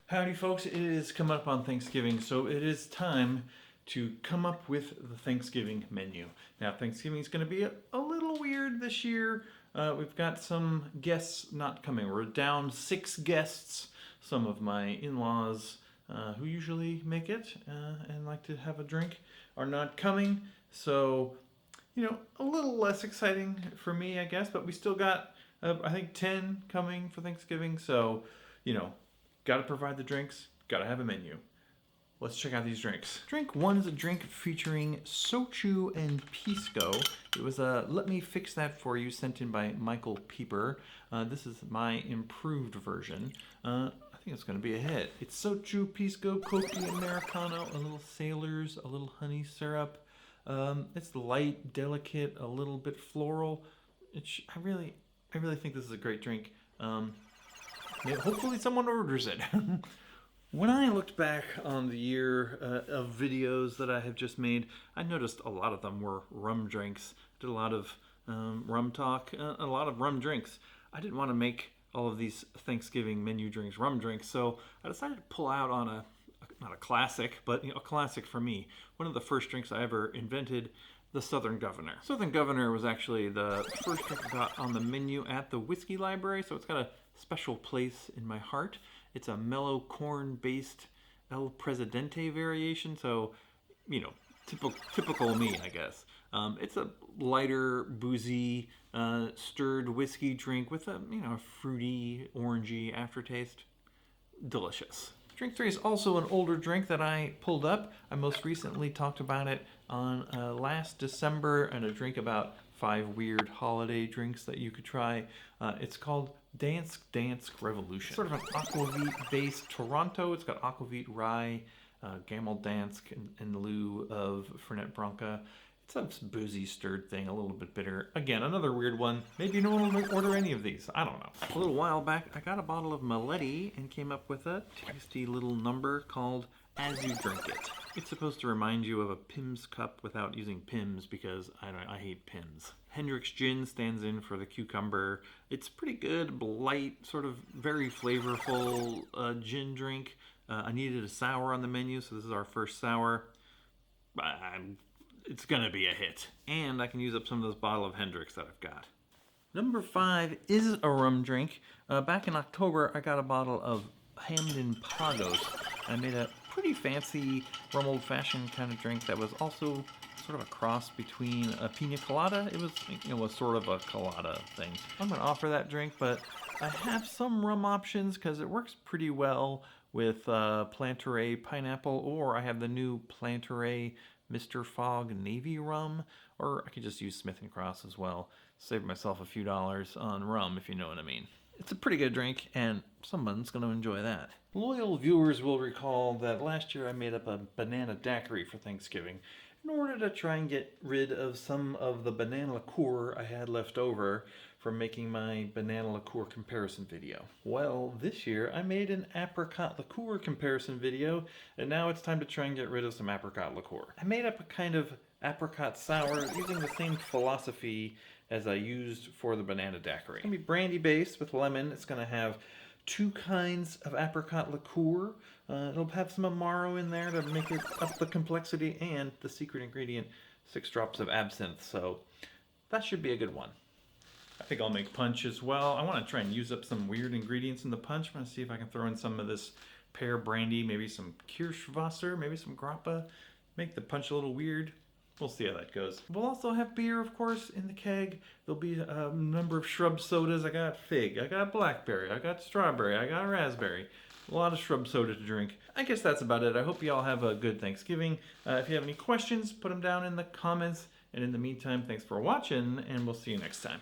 Howdy folks, it is coming up on Thanksgiving, so it is time to come up with the Thanksgiving menu. Now Thanksgiving is going to be a little weird this year. We've got some guests not coming. We're down 6 guests. Some of my in-laws who usually make it and like to have a drink are not coming. So, you know, a little less exciting for me, I guess, but we still got, I think, 10 coming for Thanksgiving. So, you know, got to provide the drinks, got to have a menu. Let's check out these drinks. Drink 1 is a drink featuring soju and pisco. It was a Let Me Fix That For You sent in by Michael Pieper. This is my improved version. I think it's going to be a hit. It's soju, pisco, coffee, Americano, a little Sailors, a little honey syrup. It's light, delicate, a little bit floral. I really think this is a great drink. Hopefully someone orders it. When I looked back on the year of videos that I have just made, I noticed a lot of them were rum drinks. Did a lot of rum talk, a lot of rum drinks. I didn't want to make all of these Thanksgiving menu drinks rum drinks, so I decided to pull out on not a classic, but a classic for me. One of the first drinks I ever invented, the Southern Governor. Southern Governor was actually the first drink I got on the menu at the Whiskey Library, so it's got a special place in my heart. It's a mellow corn-based El Presidente variation, so, you know, typical me, I guess. It's a lighter, boozy, stirred whiskey drink with a, fruity, orangey aftertaste. Delicious. Drink 3 is also an older drink that I pulled up. I most recently talked about it on last December and a drink about 5 weird holiday drinks that you could try. It's called Dansk Revolution. Sort of an aquavit-based Toronto. It's got aquavit rye, Gamel Dansk in lieu of Fernet Branca. It's a boozy stirred thing, a little bit bitter. Again, another weird one. Maybe no one will order any of these. I don't know. A little while back, I got a bottle of Maletti and came up with a tasty little number called As You Drink It. It's supposed to remind you of a Pimm's cup without using Pimm's because I hate Pimm's. Hendrick's Gin stands in for the cucumber. It's pretty good, light, sort of very flavorful gin drink. I needed a sour on the menu, so this is our first sour. It's gonna be a hit. And I can use up some of this bottle of Hendrick's that I've got. Number 5 is a rum drink. Back in October, I got a bottle of Hamden Pagos. I made a pretty fancy rum old-fashioned kind of drink that was also sort of a cross between a pina colada. It was sort of a colada thing. I'm going to offer that drink, but I have some rum options because it works pretty well with Plantaray pineapple, or I have the new Plantaray Mr. Fogg Navy rum, or I could just use Smith & Cross as well. Save myself a few dollars on rum, if you know what I mean. It's a pretty good drink, and someone's going to enjoy that. Loyal viewers will recall that last year I made up a banana daiquiri for Thanksgiving in order to try and get rid of some of the banana liqueur I had left over from making my banana liqueur comparison video. Well, this year I made an apricot liqueur comparison video, and now it's time to try and get rid of some apricot liqueur. I made up a kind of apricot sour using the same philosophy as I used for the banana daiquiri. It's going to be brandy based with lemon. It's going to have 2 kinds of apricot liqueur. It'll have some Amaro in there to make it up the complexity, and the secret ingredient, 6 drops of absinthe. So that should be a good one. I think I'll make punch as well. I want to try and use up some weird ingredients in the punch. I'm going to see if I can throw in some of this pear brandy, maybe some Kirschwasser, maybe some grappa. Make the punch a little weird. We'll see how that goes. We'll also have beer, of course, in the keg. There'll be a number of shrub sodas. I got fig, I got blackberry, I got strawberry, I got raspberry. A lot of shrub soda to drink. I guess that's about it. I hope you all have a good Thanksgiving. If you have any questions, put them down in the comments. And in the meantime, thanks for watching, and we'll see you next time.